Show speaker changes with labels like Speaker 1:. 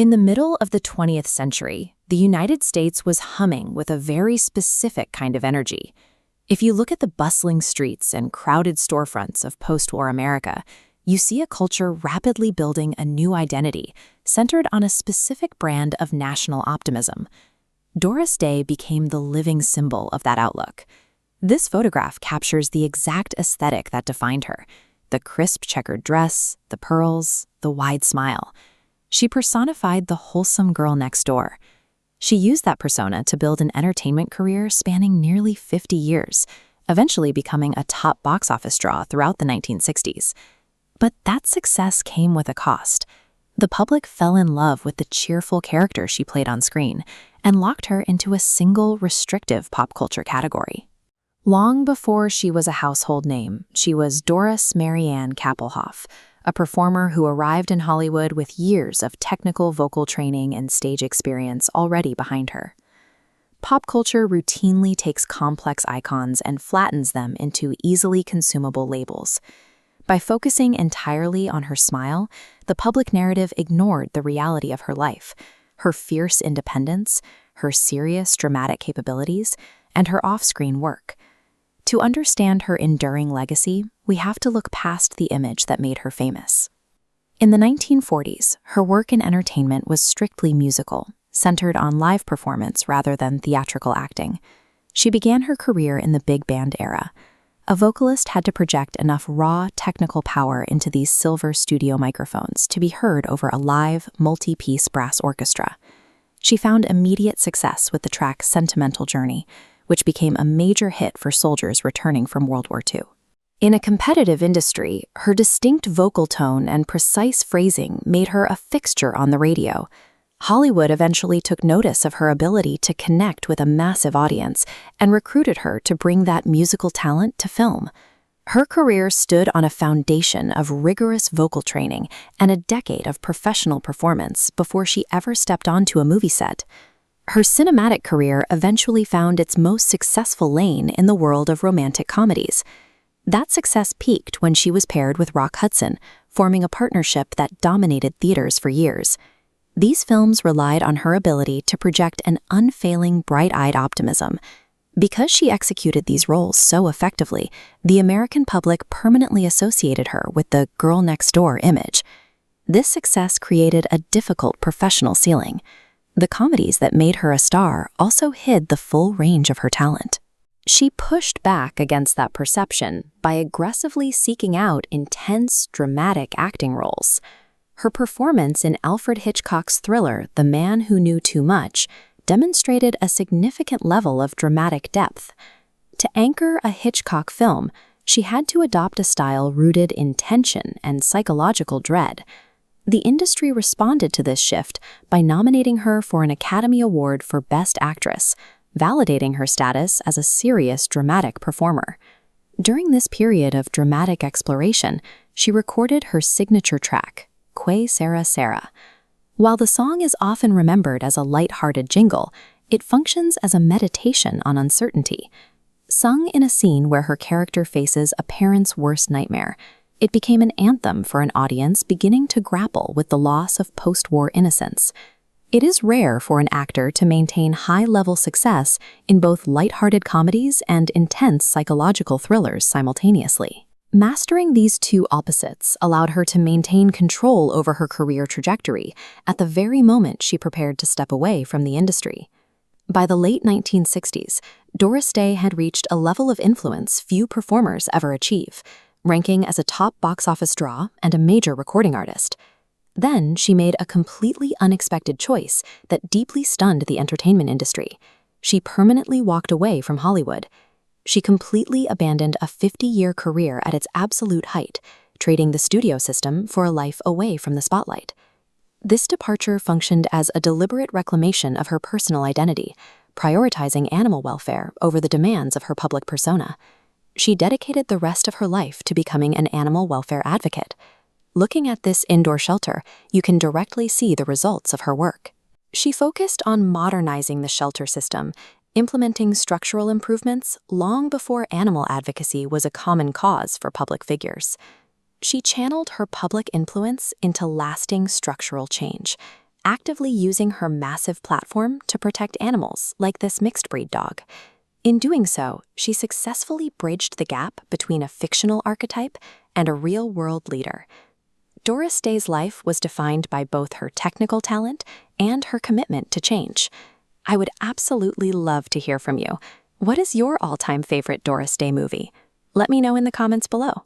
Speaker 1: In the middle of the 20th century, the United States was humming with a very specific kind of energy. If you look at the bustling streets and crowded storefronts of post-war America, you see a culture rapidly building a new identity centered on a specific brand of national optimism. Doris Day became the living symbol of that outlook. This photograph captures the exact aesthetic that defined her: the crisp checkered dress, the pearls, the wide smile. She personified the wholesome girl next door. She used that persona to build an entertainment career spanning nearly 50 years, eventually becoming a top box office draw throughout the 1960s. But that success came with a cost. The public fell in love with the cheerful character she played on screen and locked her into a single restrictive pop culture category. Long before she was a household name, she was Doris Marianne Kappelhoff, a performer who arrived in Hollywood with years of technical vocal training and stage experience already behind her. Pop culture routinely takes complex icons and flattens them into easily consumable labels. By focusing entirely on her smile, the public narrative ignored the reality of her life, her fierce independence, her serious dramatic capabilities, and her off-screen work. To understand her enduring legacy, we have to look past the image that made her famous. In the 1940s, her work in entertainment was strictly musical, centered on live performance rather than theatrical acting. She began her career in the big band era. A vocalist had to project enough raw, technical power into these silver studio microphones to be heard over a live, multi-piece brass orchestra. She found immediate success with the track Sentimental Journey, which became a major hit for soldiers returning from World War II. In a competitive industry, her distinct vocal tone and precise phrasing made her a fixture on the radio. Hollywood eventually took notice of her ability to connect with a massive audience and recruited her to bring that musical talent to film. Her career stood on a foundation of rigorous vocal training and a decade of professional performance before she ever stepped onto a movie set. Her cinematic career eventually found its most successful lane in the world of romantic comedies. That success peaked when she was paired with Rock Hudson, forming a partnership that dominated theaters for years. These films relied on her ability to project an unfailing, bright-eyed optimism. Because she executed these roles so effectively, the American public permanently associated her with the girl next door image. This success created a difficult professional ceiling. The comedies that made her a star also hid the full range of her talent. She pushed back against that perception by aggressively seeking out intense, dramatic acting roles. Her performance in Alfred Hitchcock's thriller, The Man Who Knew Too Much, demonstrated a significant level of dramatic depth. To anchor a Hitchcock film, she had to adopt a style rooted in tension and psychological dread. The industry responded to this shift by nominating her for an Academy Award for Best Actress, validating her status as a serious dramatic performer. During this period of dramatic exploration, she recorded her signature track, Que Sera Sera. While the song is often remembered as a light-hearted jingle, it functions as a meditation on uncertainty. Sung in a scene where her character faces a parent's worst nightmare, it became an anthem for an audience beginning to grapple with the loss of post-war innocence. It is rare for an actor to maintain high-level success in both light-hearted comedies and intense psychological thrillers simultaneously. Mastering these two opposites allowed her to maintain control over her career trajectory at the very moment she prepared to step away from the industry. By the late 1960s, Doris Day had reached a level of influence few performers ever achieve, ranking as a top box office draw and a major recording artist. Then she made a completely unexpected choice that deeply stunned the entertainment industry. She permanently walked away from Hollywood. She completely abandoned a 50-year career at its absolute height, trading the studio system for a life away from the spotlight. This departure functioned as a deliberate reclamation of her personal identity, prioritizing animal welfare over the demands of her public persona. She dedicated the rest of her life to becoming an animal welfare advocate. Looking at this indoor shelter, you can directly see the results of her work. She focused on modernizing the shelter system, implementing structural improvements long before animal advocacy was a common cause for public figures. She channeled her public influence into lasting structural change, actively using her massive platform to protect animals like this mixed-breed dog. In doing so, she successfully bridged the gap between a fictional archetype and a real-world leader. Doris Day's life was defined by both her technical talent and her commitment to change. I would absolutely love to hear from you. What is your all-time favorite Doris Day movie? Let me know in the comments below.